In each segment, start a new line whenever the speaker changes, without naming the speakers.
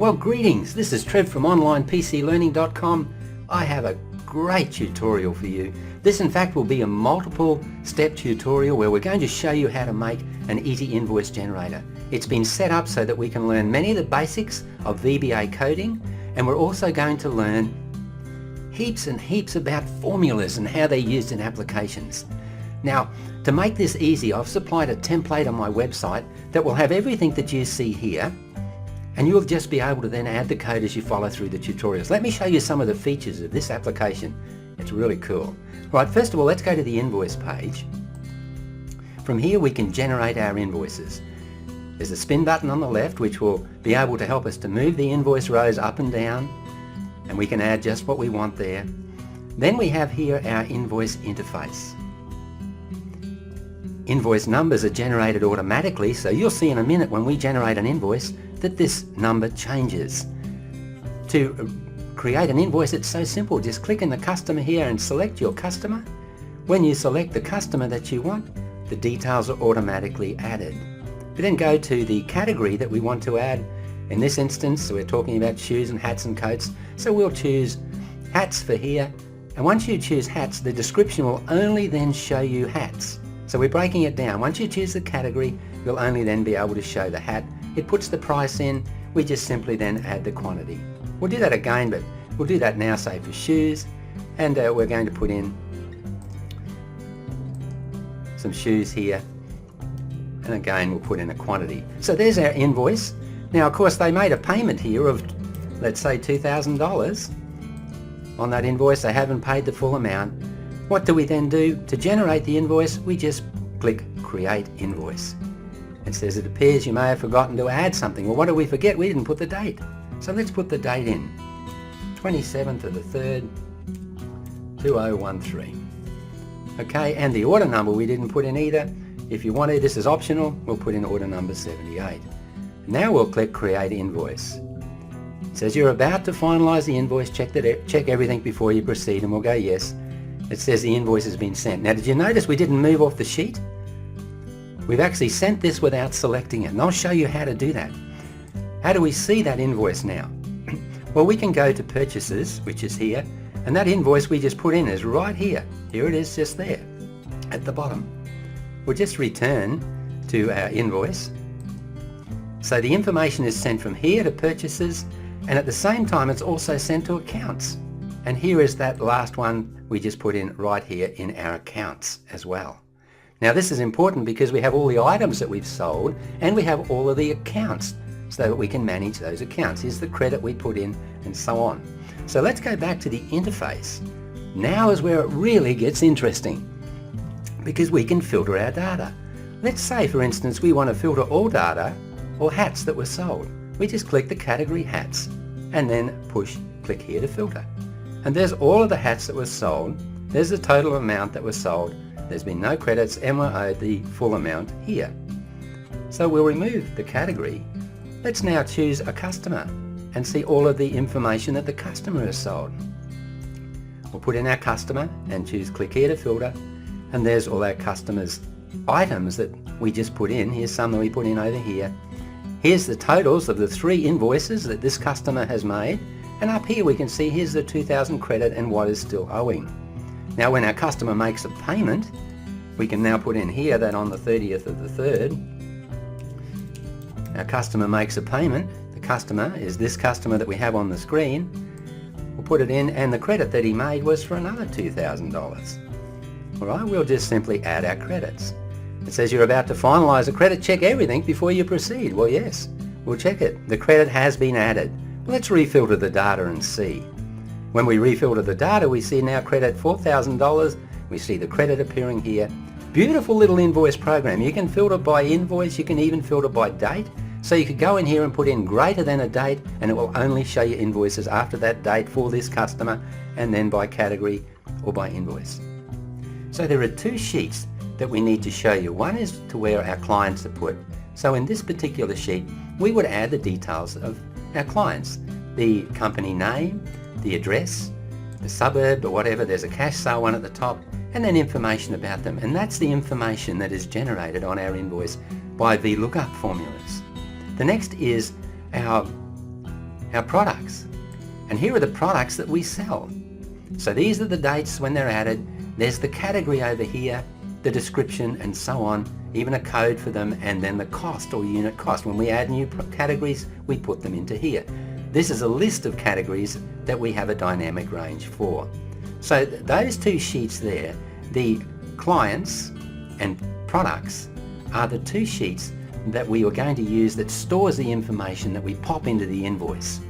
Well, greetings. This is Trev from onlinepclearning.com. I have a great tutorial for you. This in fact will be a multiple step tutorial where we're going to show you how to make an easy invoice generator. It's been set up so that we can learn many of the basics of VBA coding, and we're also going to learn heaps and heaps about formulas and how they're used in applications. Now, to make this easy, I've supplied a template on my website that will have everything that you see here, and you'll just be able to then add the code as you follow through the tutorials. Let me show you some of the features of this application. It's really cool. Right, first of all, let's go to the invoice page. From here we can generate our invoices. There's a spin button on the left which will be able to help us to move the invoice rows up and down, and we can add just what we want there. Then we have here our invoice interface. Invoice numbers are generated automatically, so you'll see in a minute when we generate an invoice that this number changes. To create an invoice, it's so simple. Just click in the customer here and select your customer. When you select the customer that you want, the details are automatically added. We then go to the category that we want to add. In this instance, we're talking about shoes and hats and coats, so we'll choose hats for here. And once you choose hats, the description will only then show you hats. So we're breaking it down. Once you choose the category, we'll only then be able to show the hat. It puts the price in. We just simply then add the quantity. We'll do that again, but we'll do that now, say for shoes, and we're going to put in some shoes here, and again we'll put in a quantity. So there's our invoice. Now of course they made a payment here of, let's say, $2,000 on that invoice. They haven't paid the full amount. What do we then do? To generate the invoice, we just click Create Invoice. It says it appears you may have forgotten to add something. Well, what did we forget? We didn't put the date. So let's put the date in. 27th of the 3rd, 2013. Okay, and the order number we didn't put in either. If you want to, this is optional, we'll put in order number 78. Now we'll click Create Invoice. It says you're about to finalize the invoice, check everything before you proceed, and we'll go yes. It says the invoice has been sent. Now did you notice we didn't move off the sheet? We've actually sent this without selecting it, and I'll show you how to do that. How do we see that invoice now? Well, we can go to Purchases, which is here, and that invoice we just put in is right here. Here it is, just there at the bottom. We'll just return to our invoice. So the information is sent from here to Purchases, and at the same time it's also sent to Accounts. And here is that last one we just put in right here in our Accounts as well. Now this is important because we have all the items that we've sold, and we have all of the accounts so that we can manage those accounts. Here's the credit we put in, and so on. So let's go back to the interface. Now is where it really gets interesting, because we can filter our data. Let's say, for instance, we want to filter all data or hats that were sold. We just click the category hats and then click here to filter. And there's all of the hats that were sold. There's the total amount that was sold. There's been no credits, and we're owed the full amount here. So we'll remove the category. Let's now choose a customer and see all of the information that the customer has sold. We'll put in our customer and choose click here to filter, and there's all our customers' items that we just put in. Here's some that we put in over here. Here's the totals of the 3 invoices that this customer has made, and up here we can see here's the 2,000 credit and what is still owing. Now when our customer makes a payment, we can now put in here that on the 30th of the 3rd, our customer makes a payment. The customer is this customer that we have on the screen. We'll put it in, and the credit that he made was for another $2,000. Alright, we'll just simply add our credits. It says you're about to finalize a credit, check everything before you proceed. Well yes, we'll check it. The credit has been added. Let's refilter the data and see. When we refilter the data, we see now credit $4,000. We see the credit appearing here. Beautiful little invoice program. You can filter by invoice, you can even filter by date. So you could go in here and put in greater than a date, and it will only show you invoices after that date for this customer, and then by category or by invoice. So there are 2 sheets that we need to show you. One is to where our clients are put. So in this particular sheet, we would add the details of our clients. The company name, the address, the suburb or whatever. There's a cash sale one at the top, and then information about them. And that's the information that is generated on our invoice by VLOOKUP formulas. The next is our our products. And here are the products that we sell. So these are the dates when they're added. There's the category over here, the description and so on, even a code for them, and then the cost or unit cost. When we add new categories, we put them into here. This is a list of categories that we have a dynamic range for. So those two sheets there, the clients and products, are the two sheets that we are going to use that stores the information that we pop into the invoice.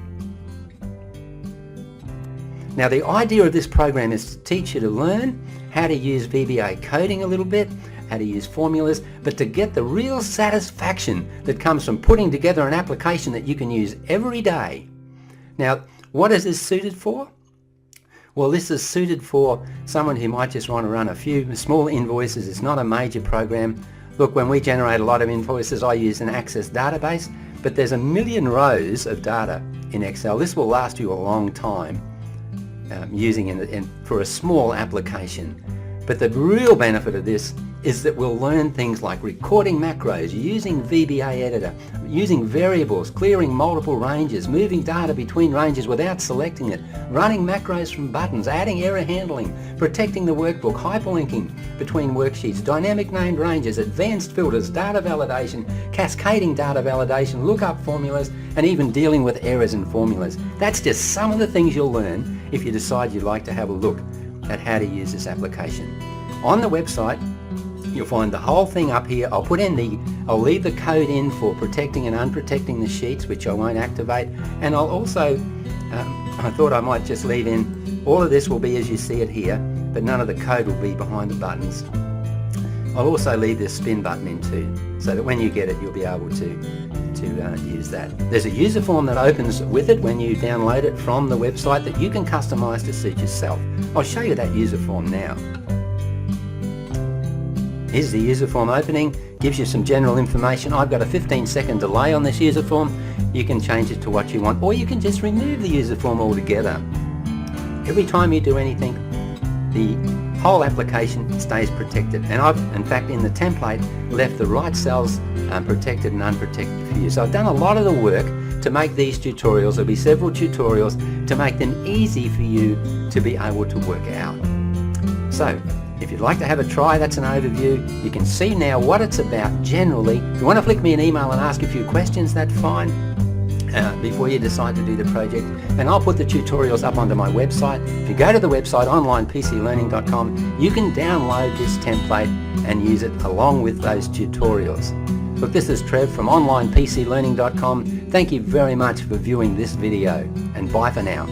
Now the idea of this program is to teach you to learn how to use VBA coding a little bit, how to use formulas, but to get the real satisfaction that comes from putting together an application that you can use every day. Now, what is this suited for? Well, this is suited for someone who might just want to run a few small invoices. It's not a major program. Look, when we generate a lot of invoices, I use an Access database, but there's a million rows of data in Excel. This will last you a long time using it for a small application. But the real benefit of this is that we'll learn things like recording macros, using VBA editor, using variables, clearing multiple ranges, moving data between ranges without selecting it, running macros from buttons, adding error handling, protecting the workbook, hyperlinking between worksheets, dynamic named ranges, advanced filters, data validation, cascading data validation, lookup formulas, and even dealing with errors in formulas. That's just some of the things you'll learn if you decide you'd like to have a look at how to use this application. On the website, you'll find the whole thing up here. I'll leave the code in for protecting and unprotecting the sheets, which I won't activate. And I'll also, I thought I might just leave in, all of this will be as you see it here, but none of the code will be behind the buttons. I'll also leave this spin button in too, so that when you get it, you'll be able to use that. There's a user form that opens with it when you download it from the website that you can customize to suit yourself. I'll show you that user form now. Here's the user form opening, gives you some general information. I've got a 15-second delay on this user form. You can change it to what you want, or you can just remove the user form altogether. Every time you do anything, the whole application stays protected. And I've, in fact, in the template, left the right cells protected and unprotected for you. So I've done a lot of the work to make these tutorials. There'll be several tutorials to make them easy for you to be able to work out. So, if you'd like to have a try, that's an overview. You can see now what it's about generally. If you want to flick me an email and ask a few questions, that's fine, before you decide to do the project. And I'll put the tutorials up onto my website. If you go to the website, onlinepclearning.com, you can download this template and use it along with those tutorials. Look, this is Trev from onlinepclearning.com. Thank you very much for viewing this video, and bye for now.